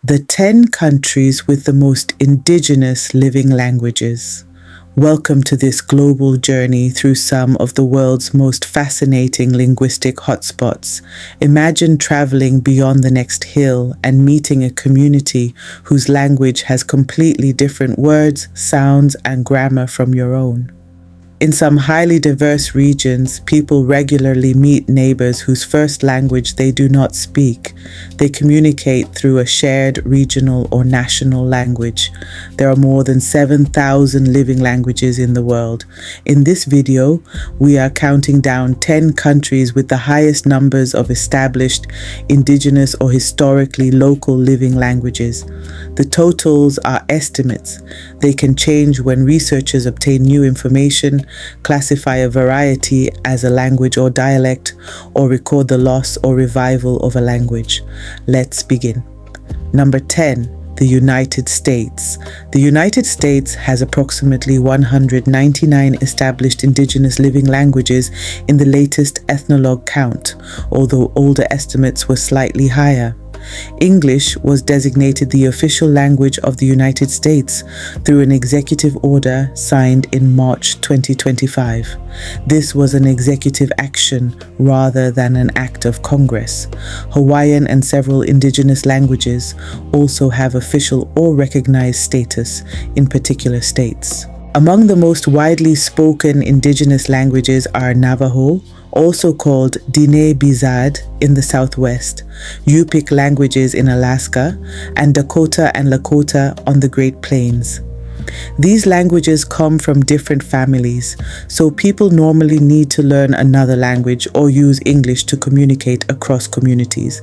The 10 countries with the most indigenous living languages. Welcome to this global journey through some of the world's most fascinating linguistic hotspots. Imagine traveling beyond the next hill and meeting a community whose language has completely different words, sounds, and grammar from your own. In some highly diverse regions, people regularly meet neighbors whose first language they do not speak. They communicate through a shared regional or national language. There are more than 7,000 living languages in the world. In this video, we are counting down 10 countries with the highest numbers of established, indigenous or historically local living languages. The totals are estimates. They can change when researchers obtain new information, classify a variety as a language or dialect, or record the loss or revival of a language. Let's begin. Number 10. The United States. The United States has approximately 199 established indigenous living languages in the latest ethnologue count, although older estimates were slightly higher. English was designated the official language of the United States through an executive order signed in March 2025. This was an executive action rather than an act of Congress. Hawaiian and several indigenous languages also have official or recognized status in particular states. Among the most widely spoken indigenous languages are Navajo, also called Diné Bizard in the southwest, Yupik languages in Alaska, and Dakota and Lakota on the Great Plains. These languages come from different families, so people normally need to learn another language or use English to communicate across communities.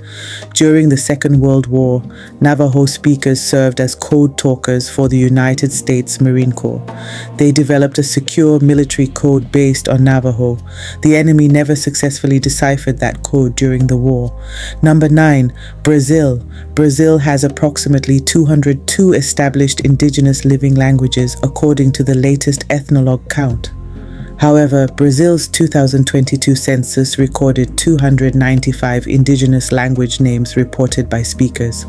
During the Second World War, Navajo speakers served as code talkers for the United States Marine Corps. They developed a secure military code based on Navajo. The enemy never successfully deciphered that code during the war. Number 9. Brazil. Brazil has approximately 202 established indigenous living languages according to the latest ethnologue count. However, Brazil's 2022 census recorded 295 indigenous language names reported by speakers.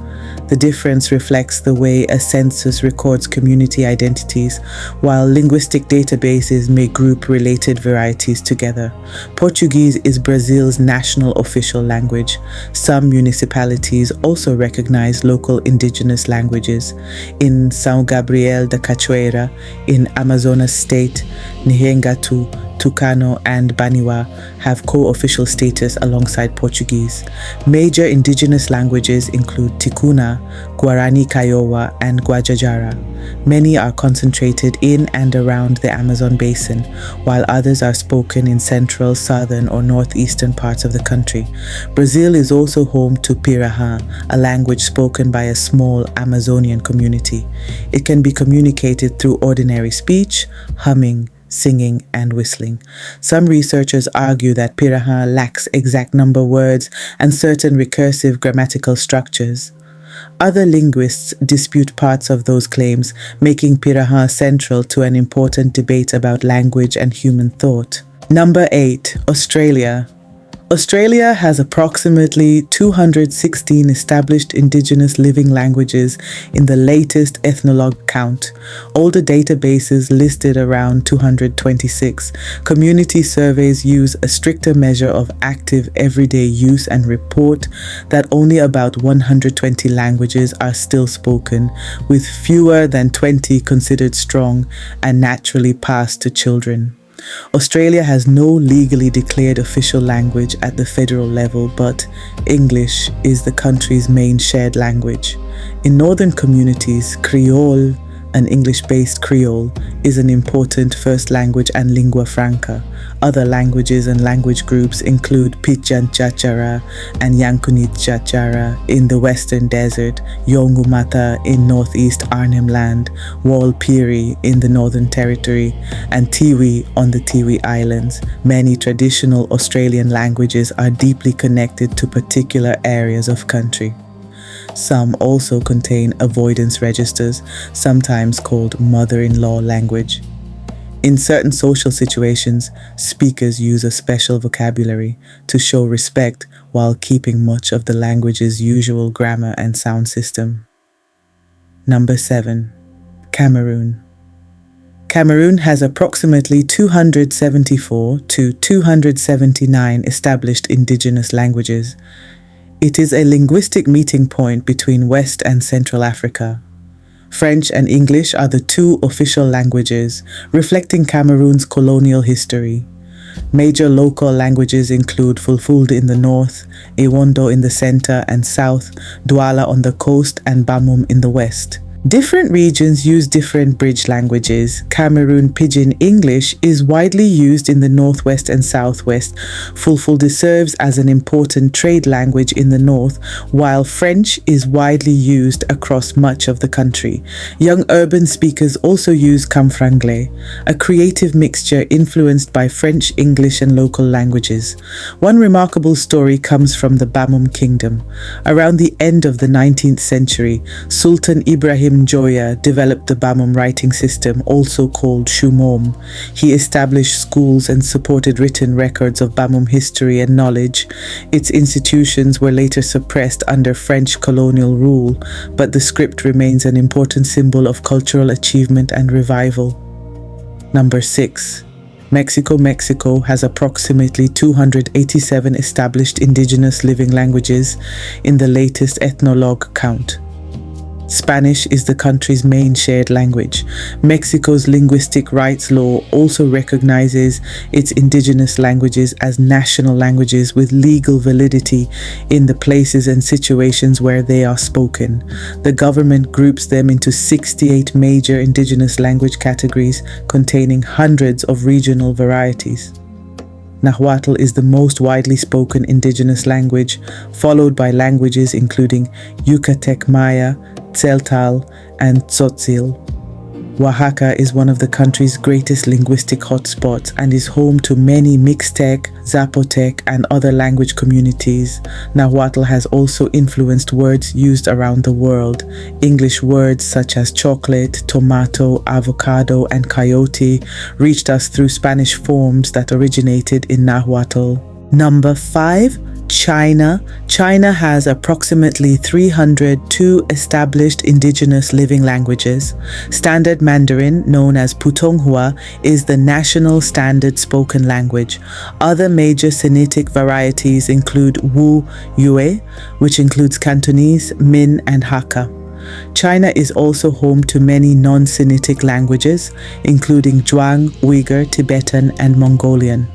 The difference reflects the way a census records community identities, while linguistic databases may group related varieties together. Portuguese is Brazil's national official language. Some municipalities also recognize local indigenous languages. In São Gabriel da Cachoeira, in Amazonas State, Nhengatu, Tucano and Baniwa have co-official status alongside Portuguese. Major indigenous languages include Tikuna, Guarani Kiowa, and Guajajara. Many are concentrated in and around the Amazon basin, while others are spoken in central, southern, or northeastern parts of the country. Brazil is also home to Piraha, a language spoken by a small Amazonian community. It can be communicated through ordinary speech, humming, singing, and whistling. Some researchers argue that Piraha lacks exact number words and certain recursive grammatical structures. Other linguists dispute parts of those claims, making Piraha central to an important debate about language and human thought. Number 8. Australia. Australia has approximately 216 established indigenous living languages in the latest ethnologue count. Older databases listed around 226. Community surveys use a stricter measure of active everyday use and report that only about 120 languages are still spoken, with fewer than 20 considered strong and naturally passed to children. Australia has no legally declared official language at the federal level, but English is the country's main shared language. In northern communities, Creole, an English-based Creole, is an important first language and lingua franca. Other languages and language groups include Pidgin Chachara and Yankunit Chachara in the Western Desert, Yongumata in northeast Arnhem Land, Walpiri in the Northern Territory, and Tiwi on the Tiwi Islands. Many traditional Australian languages are deeply connected to particular areas of country. Some also contain avoidance registers, sometimes called mother-in-law language. In certain social situations, speakers use a special vocabulary to show respect while keeping much of the language's usual grammar and sound system. Number 7. Cameroon. Cameroon has approximately 274 to 279 established indigenous languages. It is a linguistic meeting point between West and Central Africa. French and English are the two official languages, reflecting Cameroon's colonial history. Major local languages include Fulfulde in the north, Ewondo in the center and south, Douala on the coast, and Bamum in the west. Different regions use different bridge languages. Cameroon Pidgin English is widely used in the northwest and southwest. Fulfulde serves as an important trade language in the north, while French is widely used across much of the country. Young urban speakers also use Kamfranglais, a creative mixture influenced by French, English, and local languages. One remarkable story comes from the Bamum Kingdom. Around the end of the 19th century, Sultan Ibrahim Joya developed the Bamum writing system, also called Shumom. He established schools and supported written records of Bamum history and knowledge. Its institutions were later suppressed under French colonial rule, but the script remains an important symbol of cultural achievement and revival. Number 6. Mexico. Mexico has approximately 287 established indigenous living languages in the latest ethnologue count. Spanish is the country's main shared language. Mexico's linguistic rights law also recognizes its indigenous languages as national languages with legal validity in the places and situations where they are spoken. The government groups them into 68 major indigenous language categories containing hundreds of regional varieties. Nahuatl is the most widely spoken indigenous language, followed by languages including Yucatec Maya, Tzeltal, and Tzotzil. Oaxaca is one of the country's greatest linguistic hotspots and is home to many Mixtec, Zapotec, and other language communities. Nahuatl has also influenced words used around the world. English words such as chocolate, tomato, avocado, and coyote reached us through Spanish forms that originated in Nahuatl. Number 5. China. China has approximately 302 established indigenous living languages. Standard Mandarin, known as Putonghua, is the national standard spoken language. Other major Sinitic varieties include Wu Yue, which includes Cantonese, Min, and Hakka. China is also home to many non-Sinitic languages, including Zhuang, Uyghur, Tibetan, and Mongolian.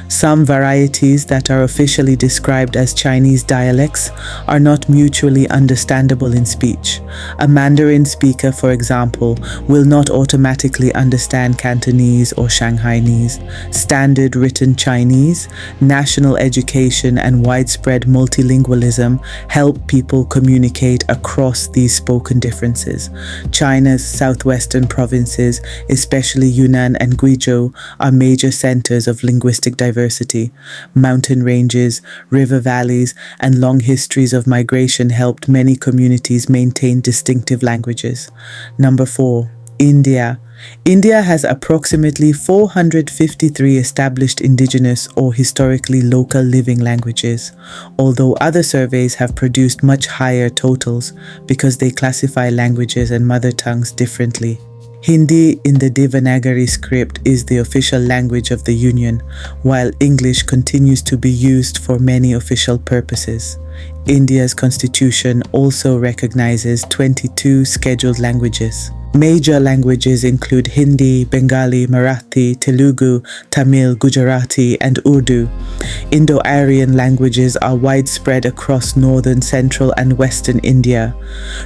Some varieties that are officially described as Chinese dialects are not mutually understandable in speech. A Mandarin speaker, for example, will not automatically understand Cantonese or Shanghainese. Standard written Chinese, national education, and widespread multilingualism help people communicate across these spoken differences. China's southwestern provinces, especially Yunnan and Guizhou, are major centers of linguistic diversity. Mountain ranges, river valleys, and long histories of migration helped many communities maintain distinctive languages. Number 4. India. India has approximately 453 established indigenous or historically local living languages, although other surveys have produced much higher totals because they classify languages and mother tongues differently. Hindi in the Devanagari script is the official language of the Union, while English continues to be used for many official purposes. India's constitution also recognizes 22 scheduled languages. Major languages include Hindi, Bengali, Marathi, Telugu, Tamil, Gujarati, and Urdu. Indo-Aryan languages are widespread across northern, central, and western India.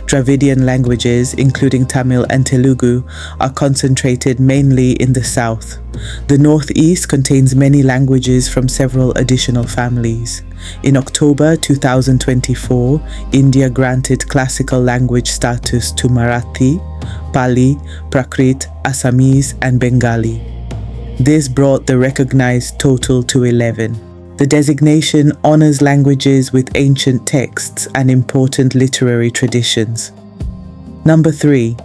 Dravidian languages, including Tamil and Telugu, are concentrated mainly in the south. The northeast contains many languages from several additional families. In October 2024, India granted classical language status to Marathi, Pali, Prakrit, Assamese, and Bengali. This brought the recognized total to 11. The designation honors languages with ancient texts and important literary traditions. Number 3.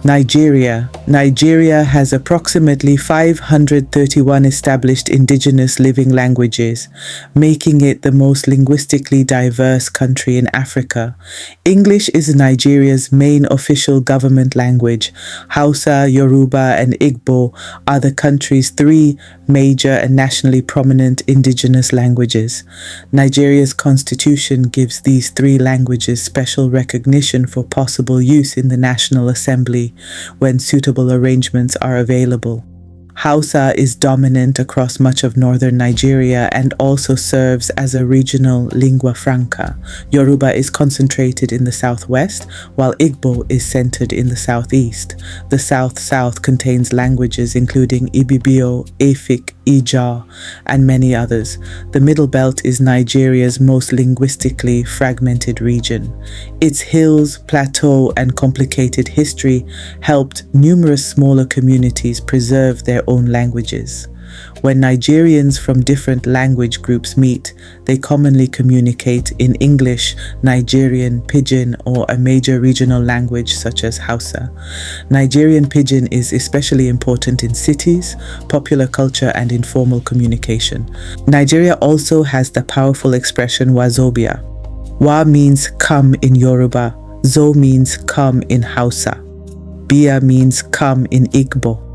Nigeria. Nigeria has approximately 531 established indigenous living languages, making it the most linguistically diverse country in Africa. English is Nigeria's main official government language. Hausa, Yoruba, and Igbo are the country's three major and nationally prominent indigenous languages. Nigeria's constitution gives these three languages special recognition for possible use in the National Assembly when suitable arrangements are available. Hausa is dominant across much of northern Nigeria and also serves as a regional lingua franca. Yoruba is concentrated in the southwest, while Igbo is centered in the southeast. The south-south contains languages including Ibibio, Efik, Ijaw, and many others. The Middle Belt is Nigeria's most linguistically fragmented region. Its hills, plateau, and complicated history helped numerous smaller communities preserve their own languages. When Nigerians from different language groups meet, they commonly communicate in English, Nigerian Pidgin, or a major regional language such as Hausa. Nigerian Pidgin is especially important in cities, popular culture, and informal communication. Nigeria also has the powerful expression Wazobia. Wa means come in Yoruba, Zo means come in Hausa, Bia means come in Igbo.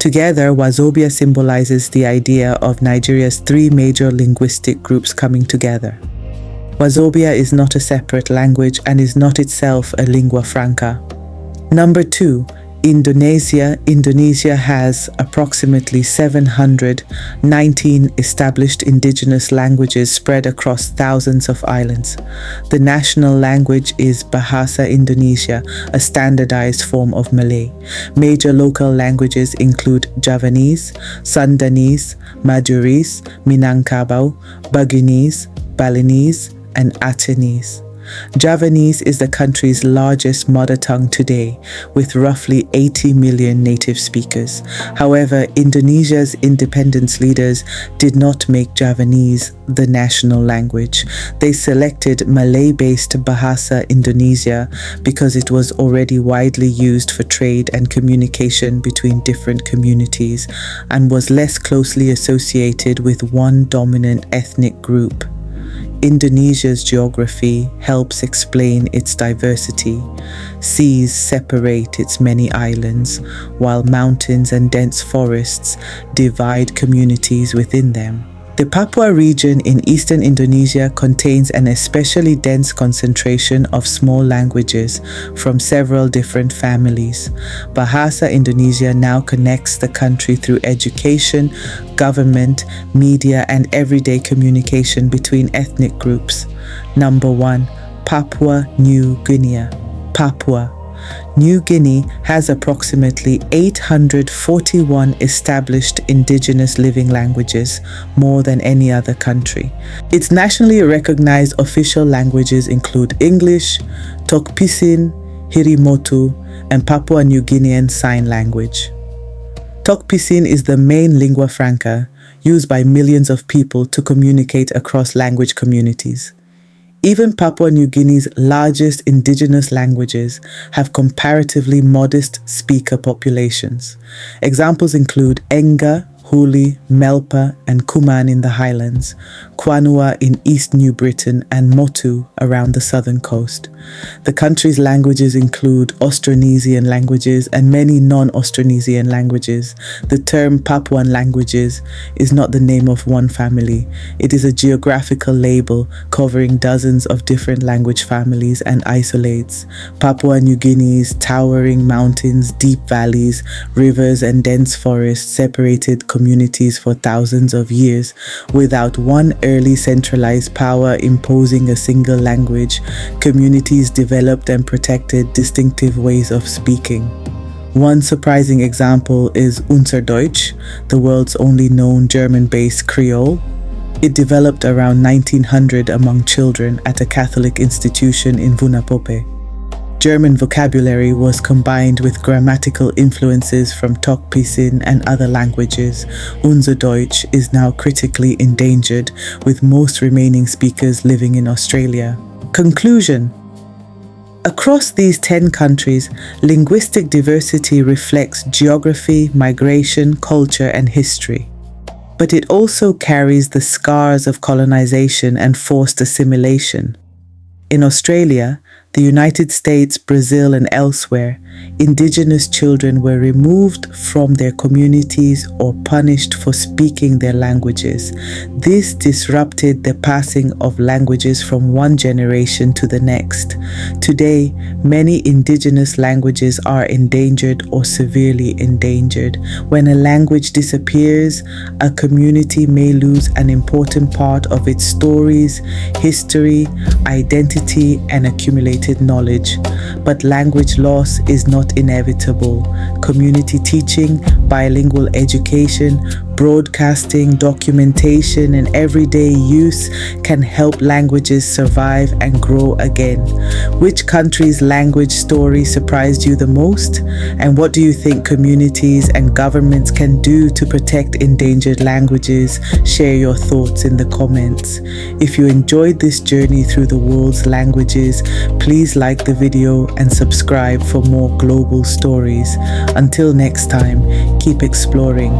Together, Wazobia symbolizes the idea of Nigeria's three major linguistic groups coming together. Wazobia is not a separate language and is not itself a lingua franca. Number 2, Indonesia. Indonesia has approximately 719 established indigenous languages spread across thousands of islands. The national language is Bahasa Indonesia, a standardized form of Malay. Major local languages include Javanese, Sundanese, Madurese, Minangkabau, Buginese, Balinese, and Atenese. Javanese is the country's largest mother tongue today, with roughly 80 million native speakers. However, Indonesia's independence leaders did not make Javanese the national language. They selected Malay-based Bahasa Indonesia because it was already widely used for trade and communication between different communities and was less closely associated with one dominant ethnic group. Indonesia's geography helps explain its diversity. Seas separate its many islands, while mountains and dense forests divide communities within them. The Papua region in eastern Indonesia contains an especially dense concentration of small languages from several different families. Bahasa Indonesia now connects the country through education, government, media, and everyday communication between ethnic groups. Number 1, Papua New Guinea. Papua. New Guinea has approximately 841 established indigenous living languages, more than any other country. Its nationally recognized official languages include English, Tok Pisin, Hirimotu, and Papua New Guinean Sign Language. Tok Pisin is the main lingua franca used by millions of people to communicate across language communities. Even Papua New Guinea's largest indigenous languages have comparatively modest speaker populations. Examples include Enga, Huli, Melpa, and Kuman in the highlands, Kwanua in East New Britain, and Motu around the southern coast. The country's languages include Austronesian languages and many non-Austronesian languages. The term Papuan languages is not the name of one family. It is a geographical label covering dozens of different language families and isolates Papua New Guinea's towering mountains, deep valleys, rivers, and dense forests separated communities for thousands of years without one early centralized power imposing a single language. Communities developed and protected distinctive ways of speaking. One surprising example is Unser Deutsch, the world's only known German-based Creole. It developed around 1900 among children at a Catholic institution in Vunapope. German vocabulary was combined with grammatical influences from Tok Pisin and other languages. Unser Deutsch is now critically endangered, with most remaining speakers living in Australia. Conclusion: Across these 10 countries, linguistic diversity reflects geography, migration, culture, and history. But it also carries the scars of colonization and forced assimilation. In Australia, the United States, Brazil, and elsewhere, Indigenous children were removed from their communities or punished for speaking their languages. This disrupted the passing of languages from one generation to the next. Today, many Indigenous languages are endangered or severely endangered. When a language disappears, a community may lose an important part of its stories, history, identity, and accumulated knowledge. But language loss is not inevitable. Community teaching, bilingual education, broadcasting, documentation, and everyday use can help languages survive and grow again. Which country's language story surprised you the most? And what do you think communities and governments can do to protect endangered languages? Share your thoughts in the comments. If you enjoyed this journey through the world's languages, please like the video and subscribe for more global stories. Until next time, keep exploring.